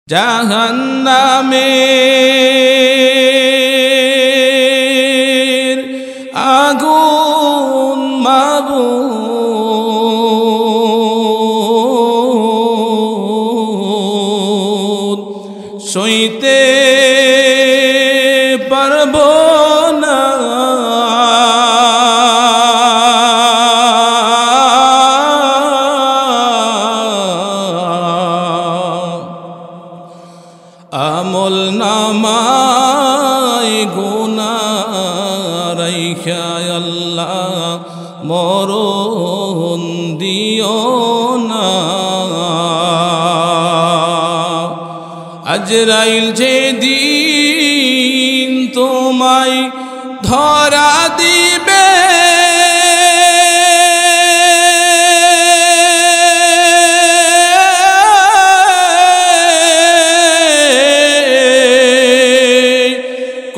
জাহান্নামের আগুন মাবুদ সইতে পারবো না। আমল নামায় গুনাহ রাইখা আল্লাহ মরণ দিও না। আজরাইল যেদিন তোমায় ধরা দিবে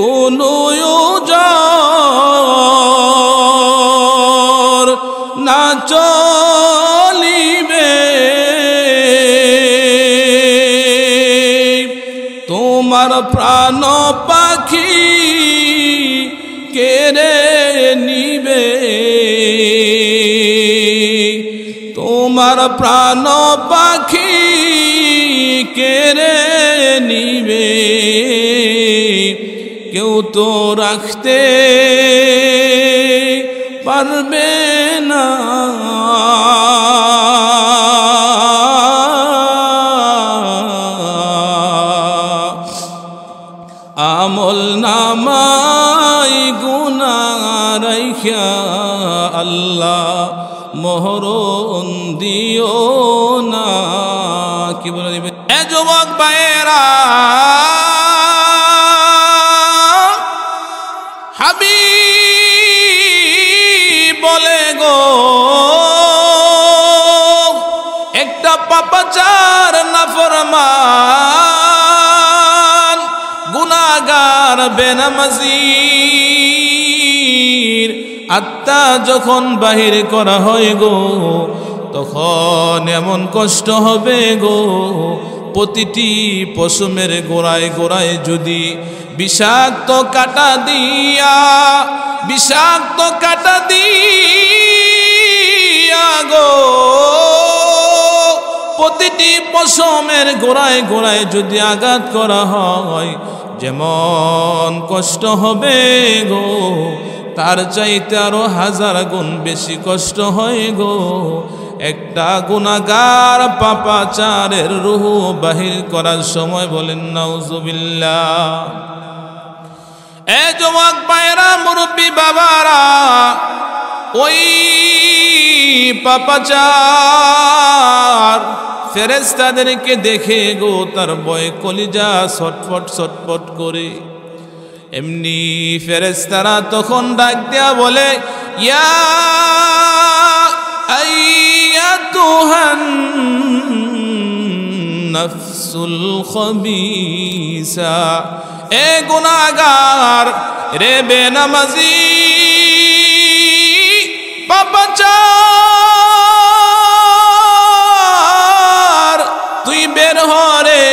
কোনো ওজর না চলিবে, তোমার প্রাণ পাখি কেড়ে নিবে, তোমার প্রাণ পাখি কেড়ে নিবে, কেউ তো রাখতে পারবে না। আমল নামায় গুনাহ রাইখা আল্লাহ মরণ দিও না। কি বলে দিবে এ যুবক ভাইয়েরা, হাবিব বলে গো একটা পাপাচার নাফরমান গুনাহগার বেনামাজির আত্মা যখন বাহির করা হয় গো, তখন এমন কষ্ট হবে গো, প্রতিটি পশমের গোড়ায় গোড়ায় যদি বিষাক্ত কাটা দিয়া গো, প্রতিটি পশমের গোড়ায় গোড়ায় যদি আঘাত করা হয়, যেমন কষ্ট হবে গো, তার চাইতে আরো 1000 গুণ বেশি কষ্ট হয় গো একটা গুনাহগার পাপাচারের রূহ বাহির করার সময়। বলেন নাউজুবিল্লাহ। এ যুবক ভাইরা, মুরব্বী বাবারা, ওই পাপাচার ফেরেশতাদেরকে দেখে গো তার ভয়ে কলিজা ছটফট ছটফট করে। এমনি ফেরেশতারা তখন ডাক দেয়া বলে, ইয়া আইয়াতুহান নাফসুল খবিসা, এ গুনাহগার রে বেনামাজি পাপাচার, তুই বের হরে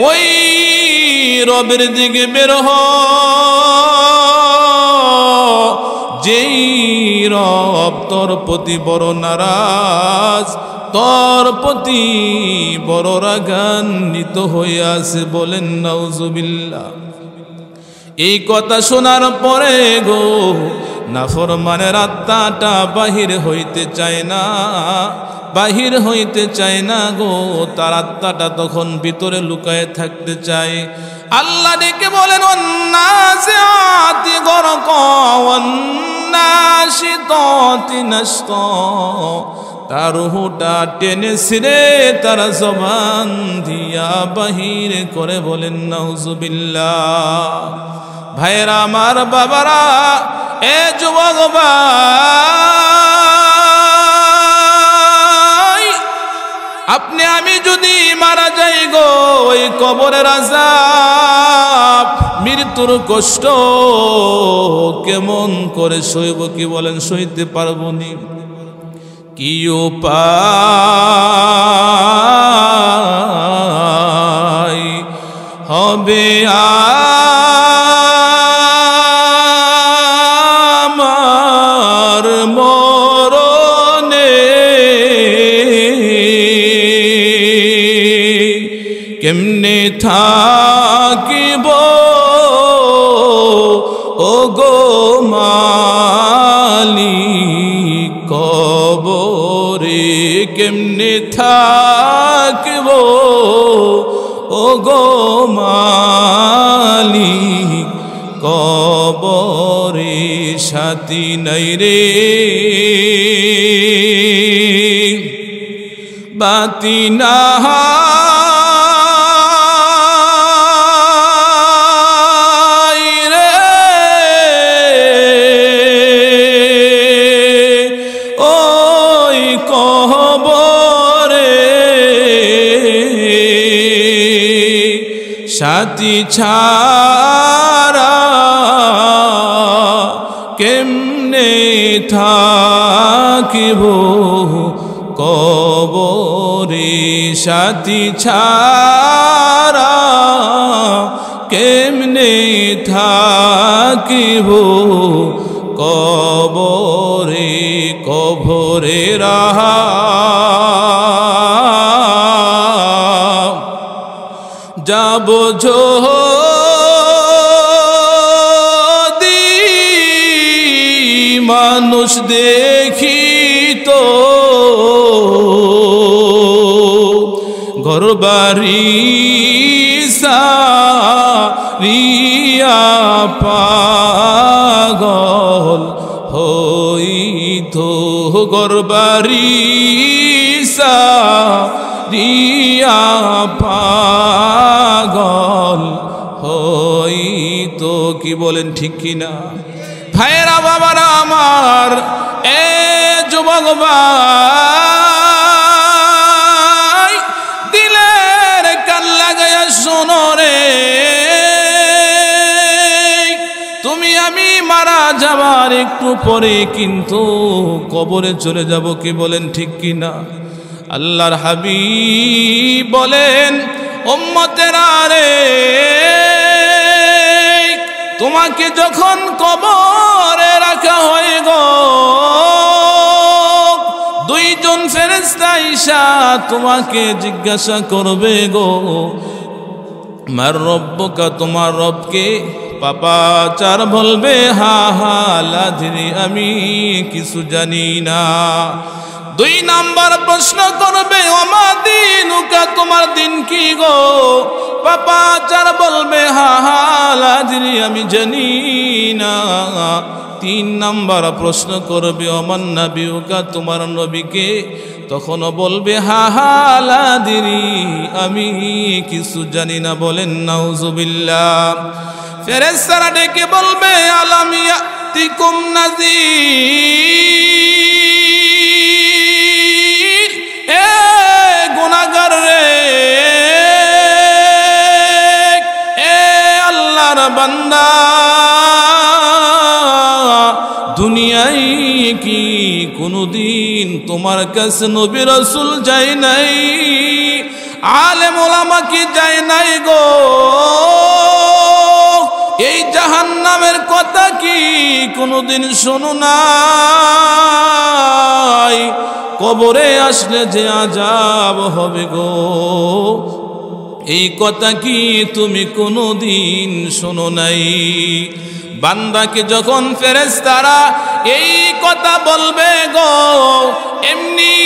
ওই রবের দিকে বের হ, যেই রব তোর প্রতি বড় নারাজ, তোর প্রতি বড় রাগান্বিত হইয়াছে। বলেন নাউজুবিল্লাহ। এই কথা শোনার পরে গো নাফরমানের আত্মাটা বাহির হইতে চায় না, বাহির হইতে চায় না গো, তার আত্মাটা তখন ভিতরে লুকায়ে থাকতে চায়। আল্লাহ ডেকে বলেন, ওয়ান্নাজিআতি গরকা ওয়ান্নাশিতাতি নাশতা, তার রূহটা টেনে ছিঁড়ে তার জবান দিয়া বাহির করে। বলেন নাউজুবিল্লাহ। ভাইরা আমার, বাবারা, এ যুবক ভাই, আপনি আমি যদি মারা যাই গো, ওই কবরের আযাব মৃত্যুর কষ্ট কেমন করে সইব? কি বলেন? সইতে পারবো নি। কি উপায় হবে আমার মরণে কেমনে থাকিব ওগো মালিক কবরে কেমনে থাকিব ওগো মালিক কবরে সাথী নাই রে বাতি না সাথী ছাড়া কেমনে থাকিব কবরে সাথী ছাড়া কেমনে থাকিব কবরে কবরে রাহা যাব যদি মানুষ দেখিত ঘরবাড়ি সারিয়া পাগল হইত ঘরবাড়ি সারিয়া পাগল হইতো কি বলেন ঠিক কিনা ভাইরা বাবারা আমার এ যুবক ভাই দিলের কান লাগাইয়া শোনো রে তুমি আমি মারা যাবার একটু পরে কিন্তু কবরে চলে যাব কি বলেন ঠিক কিনা আল্লাহর হাবিব বলেন উম্মতেরা রে তোমাকে যখন কবরে রাখা হয় গো দুইজন ফেরেশতা আইসা তোমাকে জিজ্ঞাসা করবে গো মার রব্বুকা তোমার রবকে পাপাচার বলবে হা হা লাধরি আমি কিছু জানি না দুই নাম্বার প্রশ্ন করবে ওমাদিনুকা তোমার দিন কি গো পাপাচার বলবে হা হা লাধরি আমি জানি না তিন নাম্বার প্রশ্ন করবে ওমান নবিউকা তোমার নবীকে তখনও বলবে হা হা লাধরি আমি কিছু জানি না বলেন নাউজুবিল্লাহ ফেরেশতারা ডেকে বলবে আলাম ইয়াতিকুম নাযীর এ গুনাহগার রে এ আল্লাহর বান্দা দুনিয়ায় কি কোনদিন তোমার কাছে নবী রাসূল যায় নাই আলেম ওলামা কি যায় নাই গো এই জাহান্নামের কথা কি কোনদিন শোনো নাই কবরে আসলে যে আযাব হবে গো এই কথা কি তুমি কোনদিন শোনো নাই বান্দাকে যখন ফেরেশতারা এই কথা বলবে গো এমনি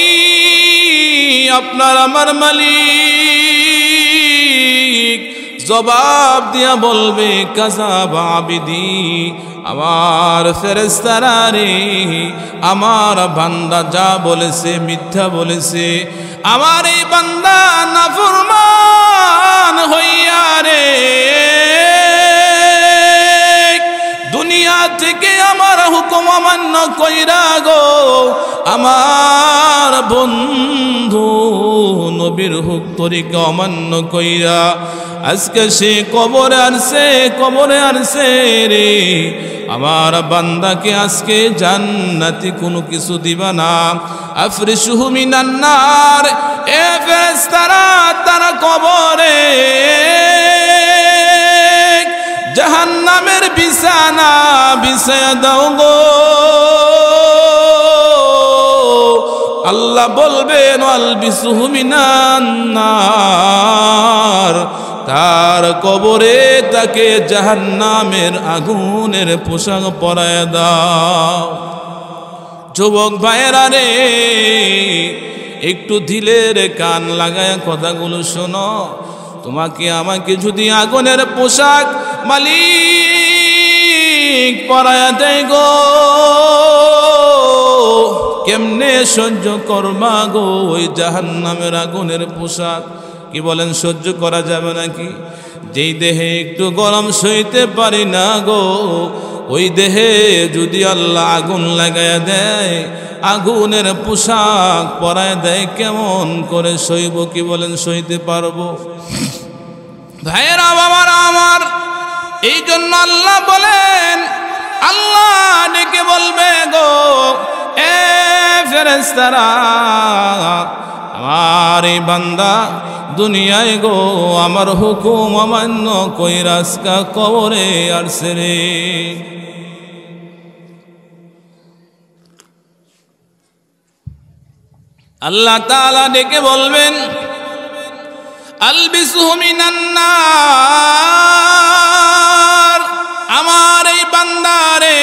আপনার আমার মালিক জবাব দিয়া বলবে কাযাব আবিদি আমার ফেরেশতারা রে আমার বান্দা যা বলেছে মিথ্যা বলেছে আমার এই বান্দা নাফরমান হইয়া রে দুনিয়া থেকে আমার হুকুম অমান্য কইরা গো আমার বন্ধু নবীর হুকুম তরিকা অমান্য কইরা আজকে সে কবরে আনছে রে আমার বান্দাকে আজকে জান্নাতি কোনো কিছু দিবা না আফরিশুহু মিনান নার এ ফেরেশতারা তারা কবরে বিছায়া দাও গো। আল্লাহ বলবেন আলবিসুহু মিনান নার, তার কবরে তাকে জাহান্নামের আগুনের পোশাক পরায় দাও। যুবক ভাইয়েরা রে, একটু দিলের কান লাগায় কথাগুলো শোনো। তোমাকে আমাকে যদি আগুনের পোশাক মালিক পরায়া দেয় গো, কেমনে সহ্য করবা গো ওই জাহান্নামের আগুনের পোশাক? কি বলেন, সহ্য করা যাবে নাকি? যেই দেহে একটু গরম সইতে পারি না গো, ওই দেহে যদি আল্লাহ আগুন লাগায়া দেয়, আগুনের পোশাক পরায় দেয়, কেমন করে সইব? কি বলেন, সইতে পারবো? ভাইয়েরা বাবারা আমার, এই জন্য আল্লাহ বলেন, আল্লাহ ডেকে বলবে গো, এ ফেরেশতারা, আমার এই বান্দা দুনিয়ায় গো আমার হুকুম অমান্য কইরা আজকা কবরে আসছে রে। আল্লাহ তাআলা ডেকে বলবেন, আলবিসুহু মিনান নার, আমার এই বান্দারে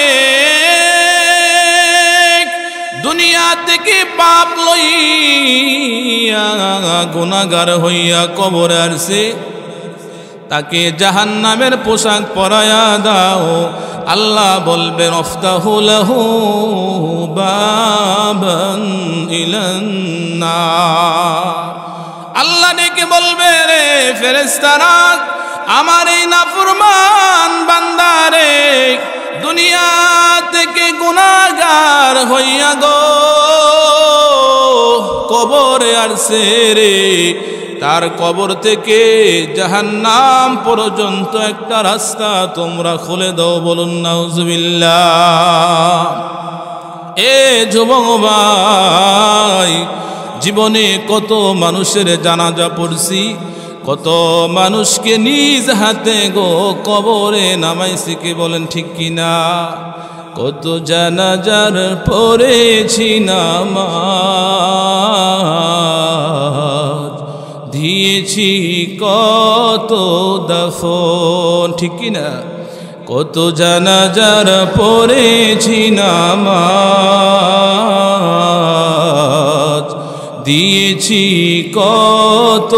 দুনিয়া থেকে পাপ লইয়া গুনাহগার হইয়া কবরে আসছে, তাকে জাহান্নামের পোশাক পরায়া দাও। আল্লাহ বলবেন, আফতাহু লাহু বাবান ইলান নার। আল্লাহ ডেকে বলবে, রে ফেরেশতারা, আমার এই নাফরমান বান্দারে দুনিয়া থেকে গুনাহগার হইয়া গো কবরে আসছে রে, তার কবর থেকে জাহান্নাম পর্যন্ত একটা রাস্তা তোমরা খুলে দাও। বলুন নাউজুবিল্লাহ। এ যুবক ভাই, জীবনে কত মানুষের জানাজা পড়ছি, কত মানুষকে নিজ হাতে গো কবরে নামাইছি, কি বলেন ঠিক কিনা? কত জানাজার পড়েছি নামাজ, দিয়েছি কত দাফন, ঠিক কিনা? কত জানাজার পড়েছি নামাজ, দিয়েছি কত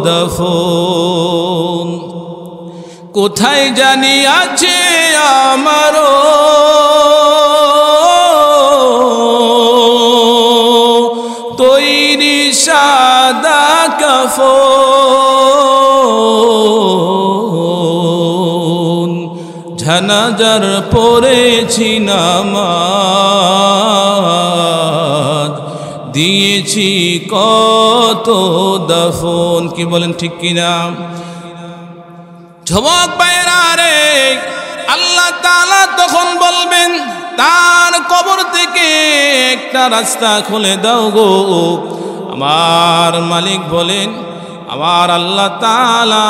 দাফন। কোথায় জানি আছে আমারও তৈরি সাদা কাফন, জানাজার পড়েছি নামাজ, দিয়েছি কত দাফন, কি বলেন ঠিক কিনা? যুবক ভাইরা রে, আল্লাহ তাআলা তখন বলবেন, তার কবর থেকে একটা রাস্তা খুলে দাও গো। আমার মালিক বলেন, আমার আল্লাহ তাআলা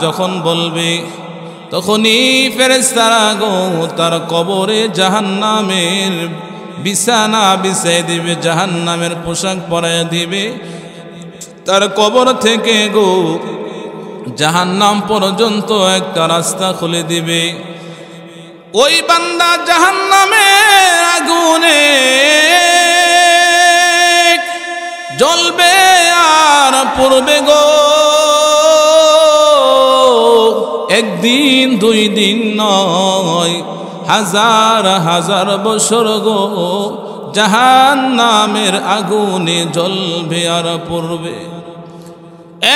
যখন বলবে, তখনই ফেরেশতারা গো তার কবরে জাহান্নামের বিছানা বিছাই দিবে, জাহান্নামের পোশাক পরায় দিবে। তার কবর থেকে গো জাহান্নাম পর্যন্ত একটা রাস্তা খুলে দিবে। ওই বান্দা জাহান্নামের আগুনে জ্বলবে আর পড়বে গো। একদিন দুই দিন নয়, হাজার হাজার বছর গো জাহান্নামের আগুনে জ্বলবে আর পড়বে।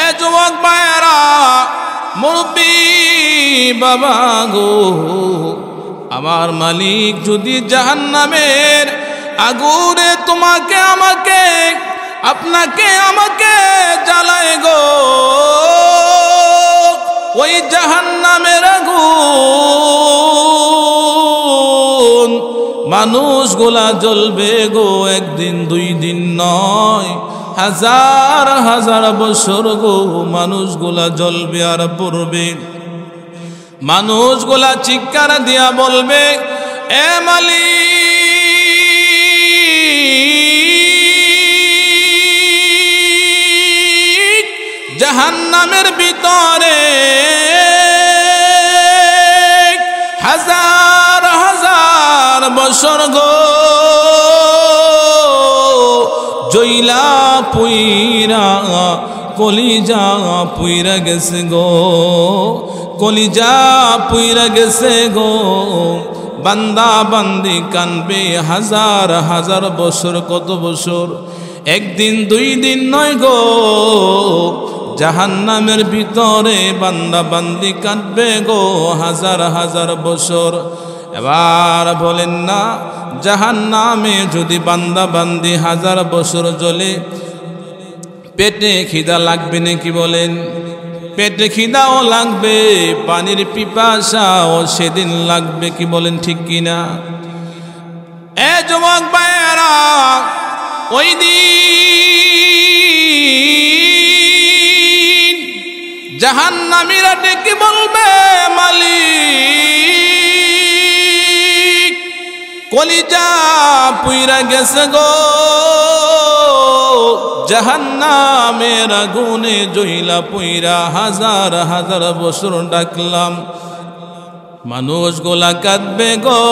এ যুবক ভাইয়েরা, মুরব্বি বাবা গো, আমার মালিক যদি জাহান্নামের আগুনে তোমাকে আমাকে আপনাকে আমাকে জ্বালায় গো, ওই জাহান্নামের আগুন মানুষগুলা জ্বলবে গো, একদিন দুই দিন নয়, হাজার হাজার বছর গো মানুষগুলা জ্বলবে আর পড়বে। মানুষগুলা চিৎকার দিয়া বলবে, এ মালিক জাহান্নামের ভিতরে হাজার হাজার বছর গো জইলা পুইরা কলিজা পুইরা গেছে গো, কলিজা পুইরা গেছে গো। বান্দা বান্দি কানবে হাজার হাজার বছর, কত বছর, একদিন দুই দিন নয় গো। জাহান্নামের ভিতরে বান্দা বান্দি কাঁদবে গো হাজার হাজার বছর। এবার বলেন না, জাহান্নামে যদি বান্দা বান্দি হাজার বছর জ্বলে, পেটে খিদা লাগবে নাকি বলেন? পেটে খিদাও লাগবে, পানির পিপাসাও সেদিন লাগবে, কি বলেন ঠিক কিনা? এ যুবক ভাইয়েরা, ওই দিন জাহান্নামীরা ডেকে বলবে, মালিক কলিজা পুইরা গেছে গো, জাহান্নামের আগুনে জইলা পুইরা হাজার হাজার বছর ডাকলাম, মানুষগুলা কাঁদবে গো,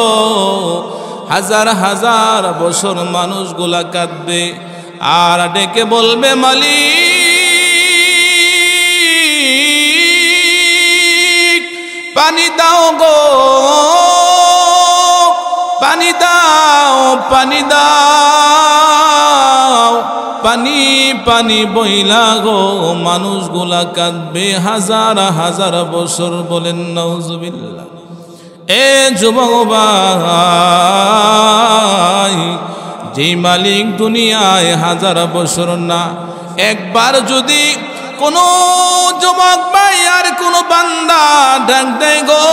হাজার হাজার বছর মানুষগুলা কাঁদবে। আর ডেকে বলবে, মালিক পানি দাও গো, পানি দাও, পানি দাও, পানি পানি বইলা গো, মানুষগুলা কাঁদবে হাজার হাজার বছর। বলেন নাউজুবিল্লাহ। এ যুবক ভাই, যে মালিক দুনিয়ায় হাজার বছর না, একবার যদি কোনো যুবক ভাই আর কোনো বান্দা ডাক দেয় গো,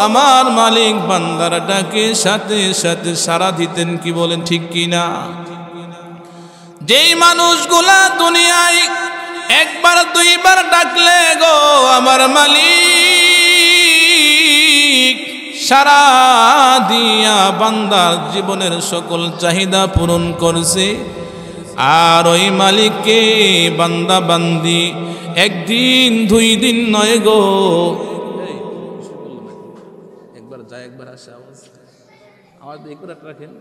আমার মালিক বান্দার ডাকে সাথে সাথে সাড়া দিতেন, কি বলেন ঠিক কিনা? যেই মানুষগুলা দুনিয়ায় একবার দুইবার ডাকলে গো আমার মালিক সারা দিয়া বান্দার জীবনের সকল চাহিদা পূরণ করছে, আর ওই মালিককে বান্দা বান্দি একদিন দুই দিন নয় গো, একবার যায় একবার আসে, আওয়াজ করে রাখেন।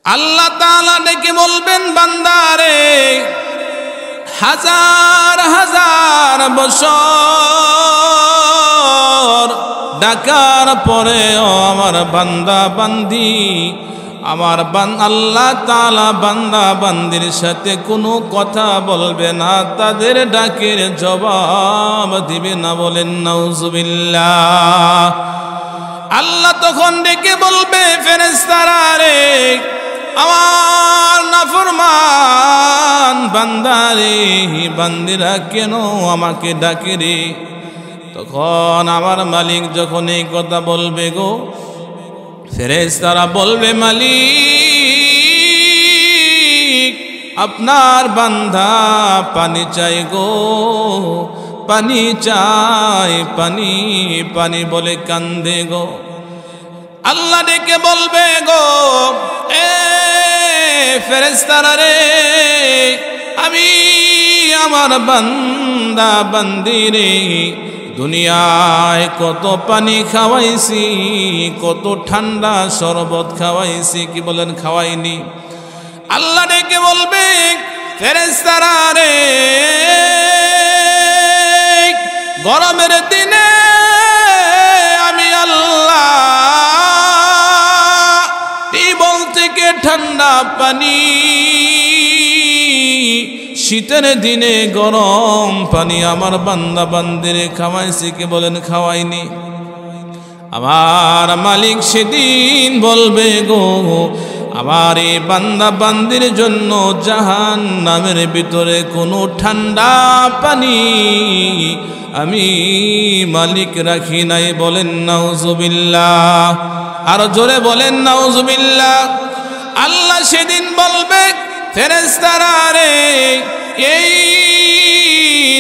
আল্লাহ তাআলা ডেকে বলবেন, বান্দারে হাজার হাজার বছর ডাকার পরেও আমার বান্দা বান্দি, আমার আল্লাহ তাআলা বান্দা বান্দির সাথে কোনো কথা বলবে না, তাদের ডাকের জবাব দিবে না। বলেন নাউজুবিল্লাহ। আল্লাহ তখন ডেকে বলবে, ফেরেশতারা রে, আমার নাফরমান বান্দারে, বান্দিরা কেন আমাকে ডাকে রে? তখন আমার মালিক যখন এই কথা বলবে গো, ফেরেশতারা বলবে, মালিক আপনার বান্দা পানি চাই গো, পানি চাই, পানি পানি বলে কান্দে গো। আল্লাহ ডেকে বলবে গো, এ ফেরেশতারা রে, আমি আমার বান্দা বান্দিরে দুনিয়ায় কত পানি খাওয়াইছি, কত ঠান্ডা শরবত খাওয়াইছি, কি বলেন খাওয়াইনি? আল্লাহ ডেকে বলবে, ফেরেশতারা রে, গরমের দিনে আমি আল্লাহ টিউবওয়েল থেকে ঠান্ডা পানি, শীতের দিনে গরম পানি আমার বান্দা বান্দিরে খাওয়াইছি, কি বলেন খাওয়াইনি? আমার মালিক সেদিন বলবে গো, আমার এই বান্দা বান্দির জন্য জাহান্নামের ভিতরে কোনো ঠান্ডা পানি আমি মালিক রাখি নাই। বলেন নাউজুবিল্লাহ। আর জোরে বলেন নাউজুবিল্লাহ। আল্লাহ সেদিন বলবে, ফেরেশতারা রে, এই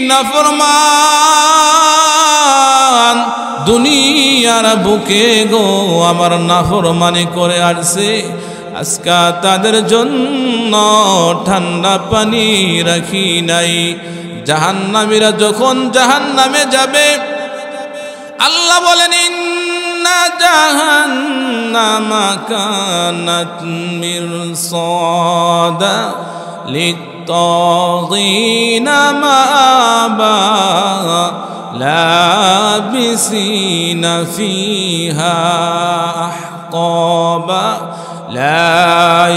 নাফরমান দুনিয়ার বুকে গো আমার নাফরমানি করে আসছে, আজকে তাদের জন্য ঠান্ডা পানি রাখি নাই। জাহান্নামীরা যখন জাহান্নামে যাবে, আল্লাহ বলেন ইন্না জাহান্নামা কানাত মিরসাদা লিত্তাগিনা মাআবা লাবিসিনা ফিহা আহকাবা লা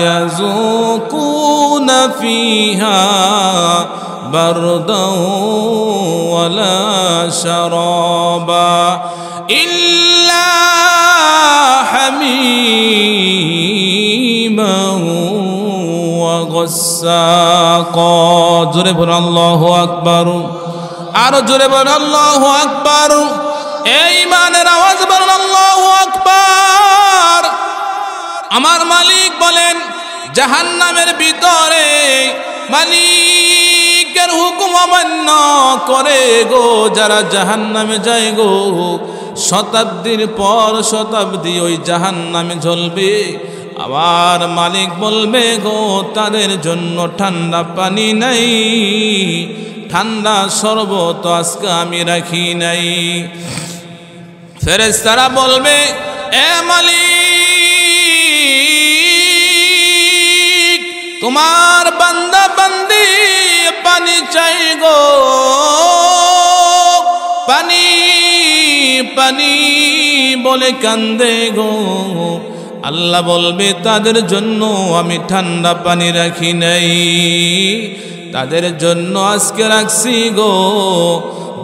ইয়াযুকুনা ফিহা বারদাও ওয়ালা শারাবা ইল্লা হামীমান ওয়া গাসসাকা। জোরে বলুন আল্লাহু আকবার, আরো জোরে বলুন আল্লাহু আকবার। এই ইমানের আওয়াজ বলুন আল্লাহু আকবার। আমার মালিক বলেন জাহান্নামের ভিতরে মালিকের হুকুম অমান্য করে গো যারা জাহান্নামে যায় গো, শতাব্দীর পর শতাব্দী ওই জাহান্নামে জ্বলবে। আবার মালিক বলবে গো তাদের জন্য ঠান্ডা পানি নাই, ঠান্ডা শরবত আজকে আমি রাখি নাই। ফেরেশতারা বলবে এ মালিক, তোমার বান্দা বান্দি পানি চাই গো, পানি পানি বলে কান্দে গো। আল্লাহ বলবে তাদের জন্য আমি ঠান্ডা পানি রাখি নাই, তাদের জন্য আজকে রাখছি গো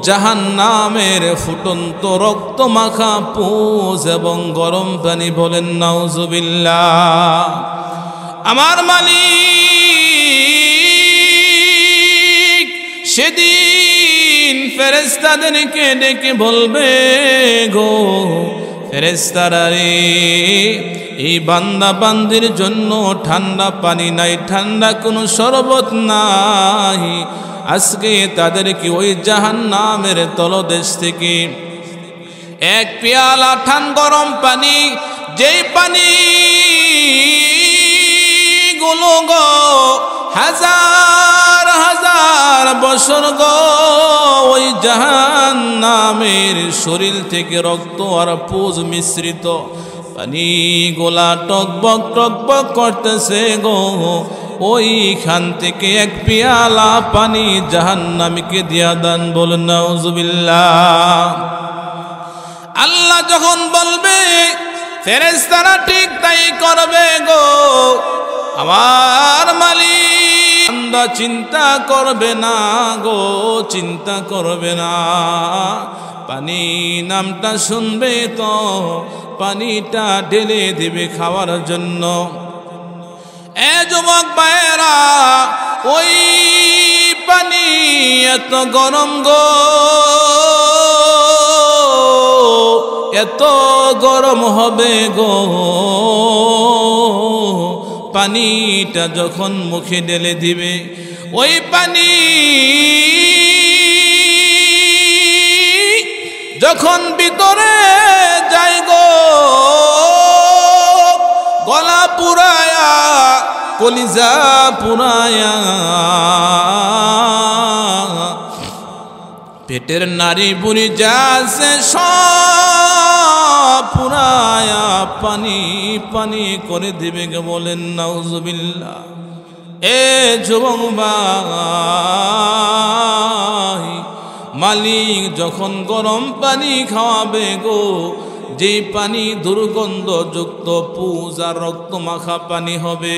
জাহান্নামের ফুটন্ত রক্ত মাখা পুজ এবং গরম পানি। বলেন নাউজুবিল্লাহ। আমার মালিক সেদিন ফেরেশতাদেরকে ডেকে বলবে গো ফেরেশতারা রে, এই বান্দা বান্দির জন্য ঠান্ডা পানি নাই, ঠান্ডা কোনো শরবত নাই। আজকে তাদেরকে ওই জাহান্নামের তলদেশ থেকে এক পেয়ালা গরম পানি, যেই পানি গুলো গো হাজার হাজার বছর গো ওই জাহান্নামের শরীর থেকে রক্ত আর পুজ মিশ্রিত পানি গোলা টকবক টকবক করতেছে গো, ওইখান থেকে এক পেয়ালা পানি জাহান্নামীকে দিয়া দান। বলেন নাউজুবিল্লাহ। আল্লাহ যখন বলবে ফেরেশতারা ঠিক তাই করবে গো। আমার মালিক বান্দা চিন্তা করবে না গো, চিন্তা করবে না। পানি নামটা শুনবে তো পানিটা ঢেলে দিবে খাওয়ার জন্য। এ যুবক ভাইয়েরা, ওই পানি এত গরম গো, এত গরম হবে গো, পানিটা যখন মুখে ঢেলে দিবে ওই পানি যখন ভিতরে যায় গো, গলা পুরায়া কলিজা পুরায়া পেটের নারী বুড়ি যা আছে সব পুরায়া পানি পানি করে দিবে গে। বলেন নাউজুবিল্লাহ। এ যুবক ভাই, মালিক যখন গরম পানি খাওয়াবে গো, যে পানি দুর্গন্ধযুক্ত পুজ আর রক্ত মাখা পানি হবে,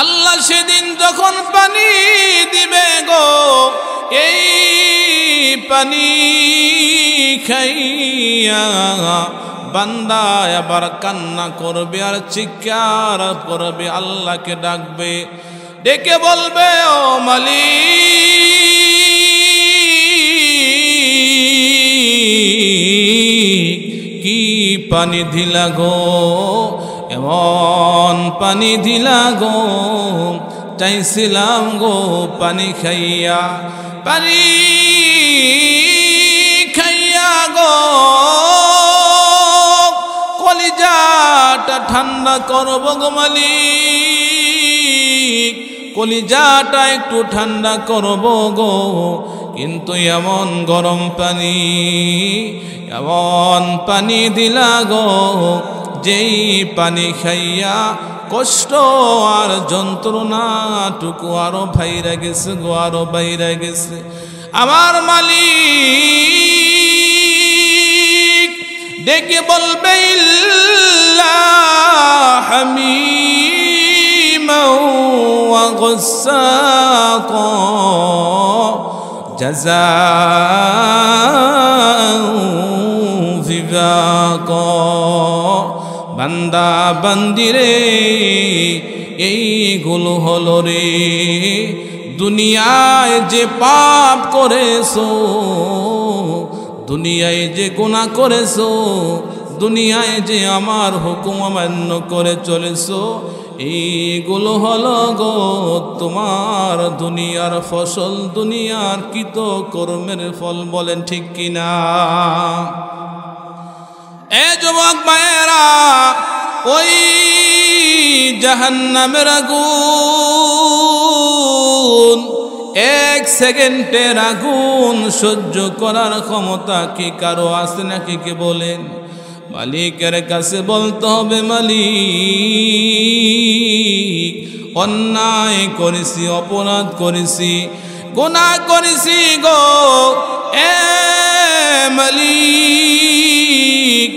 আল্লাহ সেদিন যখন পানি দিবে গো, এই পানি খাইয়া বান্দা আবার কান্না করবে আর চিৎকার করবে, আল্লাহকে ডাকবে, ডেকে বলবে ও মালিক কি পানি দিলা গো, এমন পানি দিলা গো, চাইছিলাম গো পানি খাইয়া, পানি খাইয়া গো কলিজাটা ঠান্ডা করব গো মালিক, কলিজাটা একটু ঠান্ডা করব গো, কিন্তু এমন গরম পানি, এমন পানি দিলা গো, যেই পানি খাইয়া কষ্ট আর যন্ত্রণাটুকু আরো ভাইরা গেছে গো, আরো বাইরা গেছে। আমার মালিক ডেকে বলবে ইল্লা হামিমান ওয়া গাসসাকা জাযাআন বিফাকা। বান্দা বান্দিরে এইগুলো হলো রে দুনিয়ায় যে পাপ করেছো, দুনিয়ায় যে গুনাহ করেছো, দুনিয়ায় যে আমার হুকুম অমান্য করে চলেছো, এইগুলো হলো গো তোমার দুনিয়ার ফসল, দুনিয়ার কৃত কর্মের ফল। বলেন ঠিক কিনা? এ যুবক ভাইয়েরা, ওই জাহান্নামের আগুন, এক সেকেন্ডের আগুন সহ্য করার ক্ষমতা কি কারো আছে নাকি? কে বলেন? মালিকের কাছে বলতে হবে, মালিক অন্যায় করেছি, অপরাধ করেছি, গুনাহ করেছি গো, এ মালিক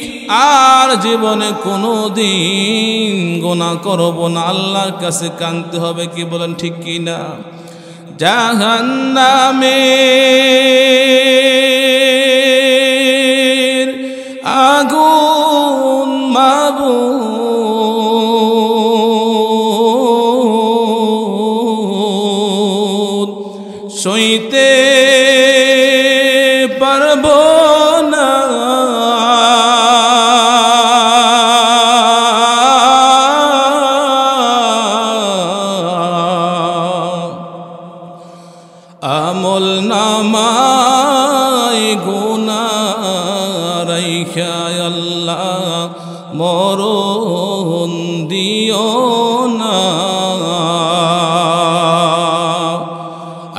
আর জীবনে কোনোদিন গুনাহ করব না। আল্লাহর কাছে কাঁদতে হবে। কি বলেন ঠিক কিনা? জাহান্নামের আগুন মাবুদ সইতে পারব না, আমল নামায় গুনাহ রাইখা আল্লাহ মরণ দিও না।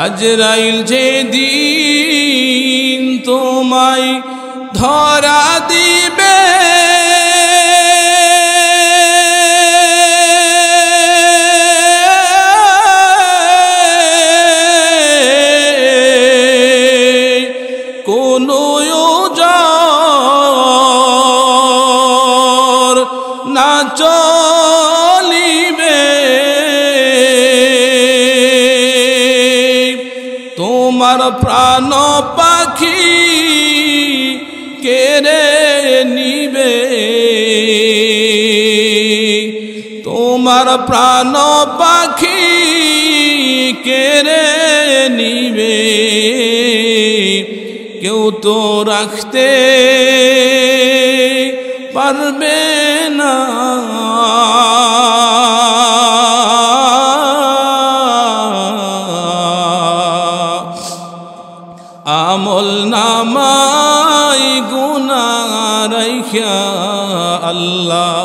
আজরাইল যেদিন তোমায় ধরা দিবে, কোনো ওজর না চলিবে, তোমার প্রাণ পাখি কেড়ে নিবে, তোমার প্রাণ পাখি কেড়ে নিবে, কেউ তো রাখতে পারবে না। আমল নামাই গুনাহ রাইখা আল্লাহ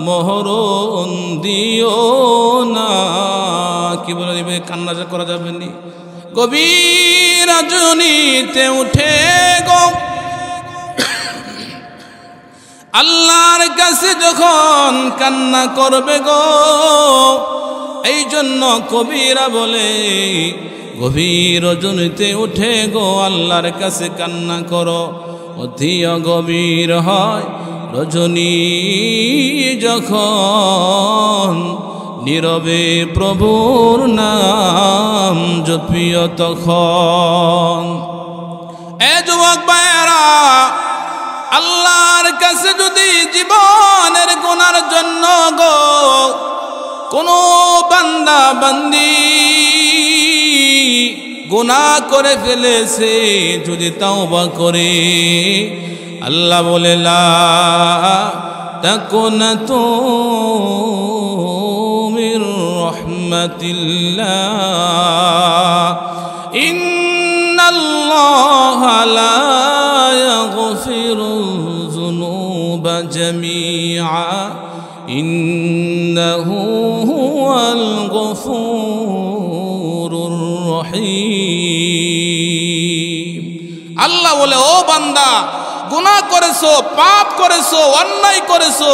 মহরণ দিও না। কি বলে দিবে? কান্না করা যাবে না। গভীর রজনীতে উঠে গো আল্লাহর কাছে যখন কান্না করবে গো, এই জন্য কবিরা বলে গভীর রজনীতে উঠে গো আল্লাহর কাছে কান্না করো। অতি গভীর হয় রজনী যখন, নীরবে প্রভুর নাম জপিও তখন। এ যুবক ভাইয়েরা, আল্লাহর কাছে যদি জীবনের গুনার জন্য গো কোনো বান্দা বান্দি গুনাহ করে ফেলেছে, যদি তাওবা করে, আল্লাহ বলে লা তাকুনাতু মির রাহমাতিল্লাহ ইন্নাল্লাহা লা ইয়াগফিরু জামিআ ইন্নাহু হুয়াল গফুরুর রহিম। আল্লাহ বলে, ও বান্দা, গুনাহ করেছো, পাপ করেছো, অন্যায় করেছো,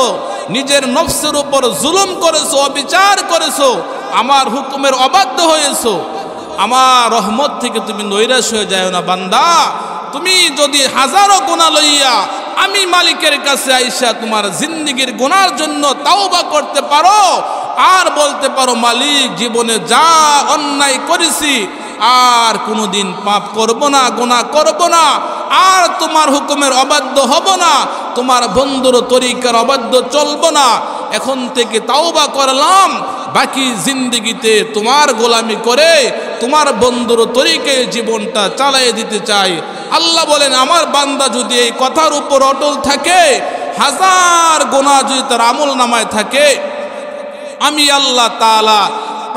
নিজের নফসের উপর জুলুম করেছো, অবিচার করেছো, আমার হুকুমের অবাধ্য হয়েছো, আমার রহমত থেকে তুমি নৈরাশ হয়ে যাও না বান্দা। তুমি যদি হাজারো গুনাহ লইয়া আমি মালিকের কাছে আইসা তোমার জিন্দেগীর গুনার জন্য তাওবা করতে পারো আর বলতে পারো, মালিক, জীবনে যা অন্যায় করেছি আর কোনোদিন পাপ করব না, গুনাহ করব না, আর তোমার হুকুমের অবাধ্য হব না, তোমার বন্ধুর তরিকার অবাধ্য চলব না, এখন থেকে তাওবা করলাম, বাকি জিন্দেগিতে তোমার গোলামি করে তোমার বন্ধুর তরিকায় জীবনটা চালিয়ে দিতে চাই। আল্লাহ বলেন, আমার বান্দা যদি এই কথার উপর অটল থাকে, হাজার গুনাহ যদি তার আমল নামায় থাকে, আমি আল্লাহ তাআলা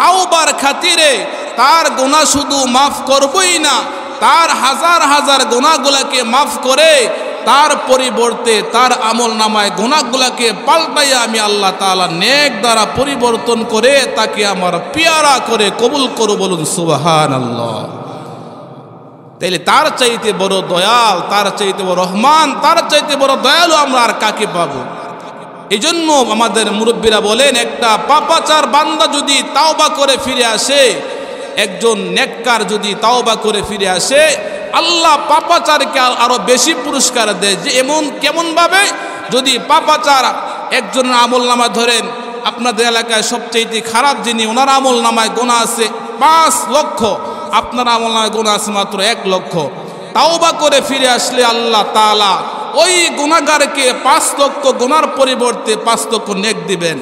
তাওবার খাতিরে তার গুনাহ শুধু মাফ করবই না, তার হাজার হাজার গুনাহগুলোকে মাফ করে তার পরিবর্তে তার আমল নামায় গুনাহগুলোকে পাল্টাইয়া আমি আল্লাহ তাআলা নেক দ্বারা পরিবর্তন করে তাকে আমার পিয়ারা করে কবুল করব। বলুন সুবহানাল্লাহ। তাইলে তার চাইতে বড় দয়াল, তার চাইতে বড় রহমান, তার চাইতে বড় দয়ালু আমরা আর কাকে পাবো? এই জন্য আমাদের মুরব্বীরা বলেন, একটা পাপাচার বান্দা যদি তাওবা করে ফিরে আসে, একজন নেককার যদি তাওবা করে ফিরে আসে, আল্লাহ পাপাচারকে আরো বেশি পুরস্কার দেয়। যে এমন কেমন ভাবে? যদি পাপাচার একজনের আমল নামা ধরেন, আপনাদের এলাকায় সবচেয়ে খারাপ যিনি, ওনার আমল নামায় গুনাহ আছে 5 লক্ষ, আপনার আমল নামায় গুনাহ আছে মাত্র 1 লক্ষ। তাওবা করে ফিরে আসলে আল্লাহ তাআলা ওই গুনাহগারকে 5 লক্ষ গুনার পরিবর্তে 5 লক্ষ নেক দিবেন।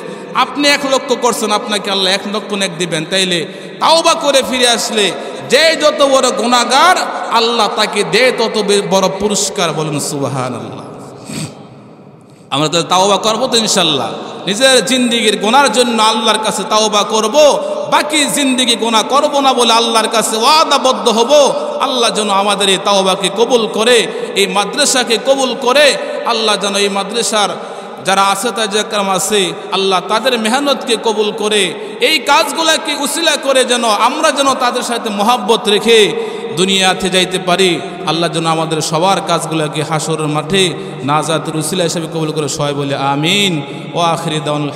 আপনি 1 লক্ষ করছেন, আপনাকে আল্লাহ 1 লক্ষ নেক দিবেন। তাইলে তাওবা করে ফিরে আসলে যে যত বড় গুনাহগার, আল্লাহ তাকে দেয় তত বড় পুরস্কার। বলুন সুবহানাল্লাহ। আমরা তো তাওবা করবো তো ইনশাল্লাহ। নিজের জিন্দেগির গুনার জন্য আল্লাহর কাছে তাওবা করব, বাকি জিন্দেগি গুনাহ করব না বলে আল্লাহর কাছে ওয়াদাবদ্ধ হব। আল্লাহ যেন আমাদের এই তাওবাকে কবুল করে, এই মাদ্রাসাকে কবুল করে। আল্লাহ যেন এই মাদ্রাসার যারা আছে তাজাক্রাম আছে, আল্লাহ তাদের মেহনতকে কবুল করে, এই কাজগুলোকে উসিলা করে যেন আমরা যেন তাদের সাথে মহব্বত রেখে দুনিয়াতে যাইতে পারি। আল্লাহ যেন আমাদের সবার কাজগুলোকে হাসরের মাঠে নাজাতের উসিলা হিসেবে কবুল করে। সবাই বলে আমিন। ও আখিরি দাওয়ানা।